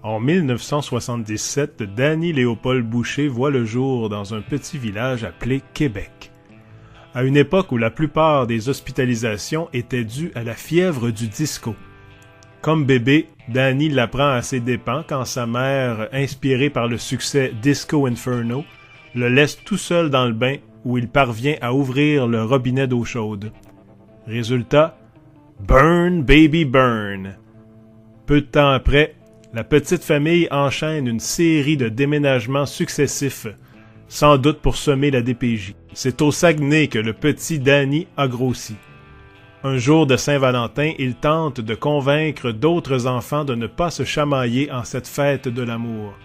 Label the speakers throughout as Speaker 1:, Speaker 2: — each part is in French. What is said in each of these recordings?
Speaker 1: En 1977, Danny Léopold Boucher voit le jour dans un petit village appelé Québec. À une époque où la plupart des hospitalisations étaient dues à la fièvre du disco. Comme bébé, Danny l'apprend à ses dépens quand sa mère, inspirée par le succès Disco Inferno, le laisse tout seul dans le bain où il parvient à ouvrir le robinet d'eau chaude. Résultat, burn baby burn. Peu de temps après, la petite famille enchaîne une série de déménagements successifs, sans doute pour semer la DPJ. C'est au Saguenay que le petit Danny a grossi. Un jour de Saint-Valentin, il tente de convaincre d'autres enfants de ne pas se chamailler en cette fête de l'amour.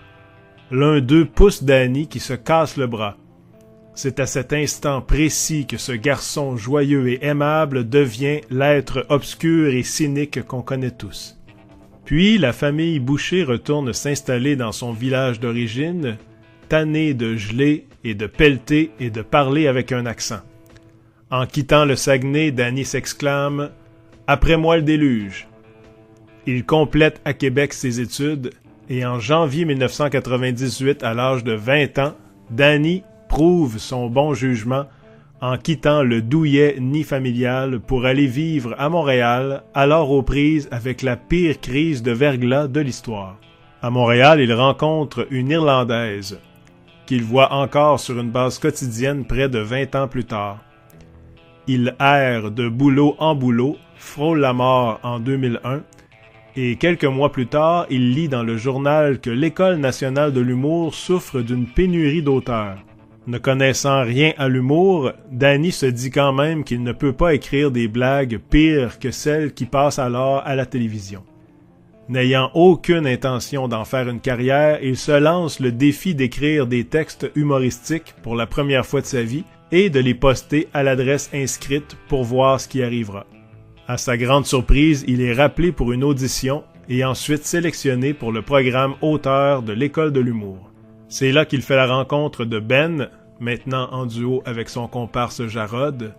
Speaker 1: L'un d'eux pousse Danny qui se casse le bras. C'est à cet instant précis que ce garçon joyeux et aimable devient l'être obscur et cynique qu'on connaît tous. Puis la famille Boucher retourne s'installer dans son village d'origine, tanné de geler et de pelleter et de parler avec un accent. En quittant le Saguenay, Danny s'exclame « Après moi le déluge ». Il complète à Québec ses études et en janvier 1998, à l'âge de 20 ans, Danny prouve son bon jugement en quittant le douillet nid familial pour aller vivre à Montréal, alors aux prises avec la pire crise de verglas de l'histoire. À Montréal, il rencontre une Irlandaise qu'il voit encore sur une base quotidienne près de 20 ans plus tard. Il erre de boulot en boulot, frôle la mort en 2001, et quelques mois plus tard, il lit dans le journal que l'École nationale de l'humour souffre d'une pénurie d'auteurs. Ne connaissant rien à l'humour, Danny se dit quand même qu'il ne peut pas écrire des blagues pires que celles qui passent alors à la télévision. N'ayant aucune intention d'en faire une carrière, il se lance le défi d'écrire des textes humoristiques pour la première fois de sa vie et de les poster à l'adresse inscrite pour voir ce qui arrivera. À sa grande surprise, il est rappelé pour une audition et ensuite sélectionné pour le programme auteur de l'École de l'humour. C'est là qu'il fait la rencontre de Ben, maintenant en duo avec son comparse Jarod,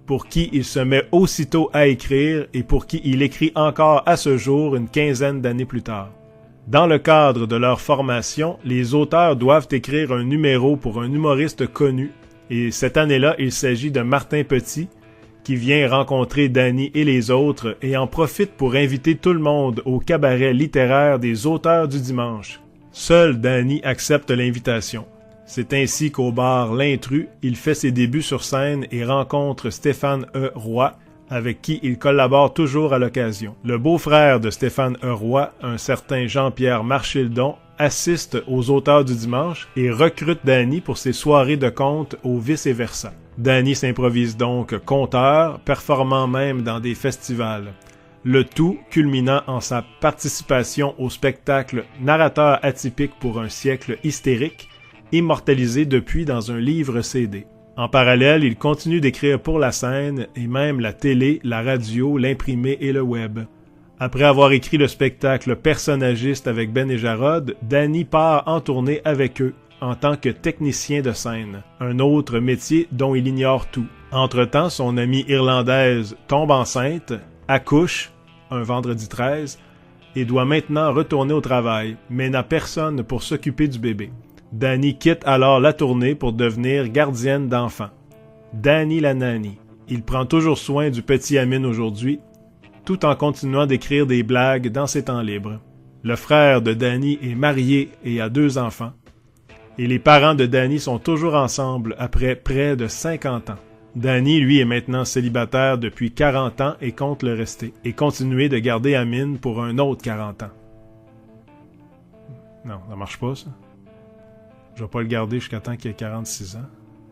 Speaker 1: pour qui il se met aussitôt à écrire et pour qui il écrit encore à ce jour une quinzaine d'années plus tard. Dans le cadre de leur formation, les auteurs doivent écrire un numéro pour un humoriste connu, et cette année-là, il s'agit de Martin Petit, qui vient rencontrer Danny et les autres et en profite pour inviter tout le monde au cabaret littéraire des auteurs du dimanche. Seul Danny accepte l'invitation. C'est ainsi qu'au bar L'Intrus, il fait ses débuts sur scène et rencontre Stéphane E. Roy, avec qui il collabore toujours à l'occasion. Le beau-frère de Stéphane E. Roy, un certain Jean-Pierre Marchildon, assiste aux auteurs du dimanche et recrute Danny pour ses soirées de contes au vice-versa. Danny s'improvise donc conteur, performant même dans des festivals. Le tout culminant en sa participation au spectacle Narrateur atypique pour un siècle hystérique, immortalisé depuis dans un livre CD. En parallèle, il continue d'écrire pour la scène et même la télé, la radio, l'imprimé et le web. Après avoir écrit le spectacle Personnagiste avec Ben et Jarod, Danny part en tournée avec eux en tant que technicien de scène, un autre métier dont il ignore tout. Entre-temps, son amie irlandaise tombe enceinte, accouche, un vendredi 13, et doit maintenant retourner au travail, mais n'a personne pour s'occuper du bébé. Danny quitte alors la tournée pour devenir gardienne d'enfants. Danny la nanny. Il prend toujours soin du petit Amine aujourd'hui, tout en continuant d'écrire des blagues dans ses temps libres. Le frère de Danny est marié et a 2 enfants. Et les parents de Danny sont toujours ensemble après près de 50 ans. Danny, lui, est maintenant célibataire depuis 40 ans et compte le rester, et continuer de garder Amine pour un autre 40 ans. Non, ça marche pas, ça. Je vais pas le garder jusqu'à temps qu'il ait 46 ans.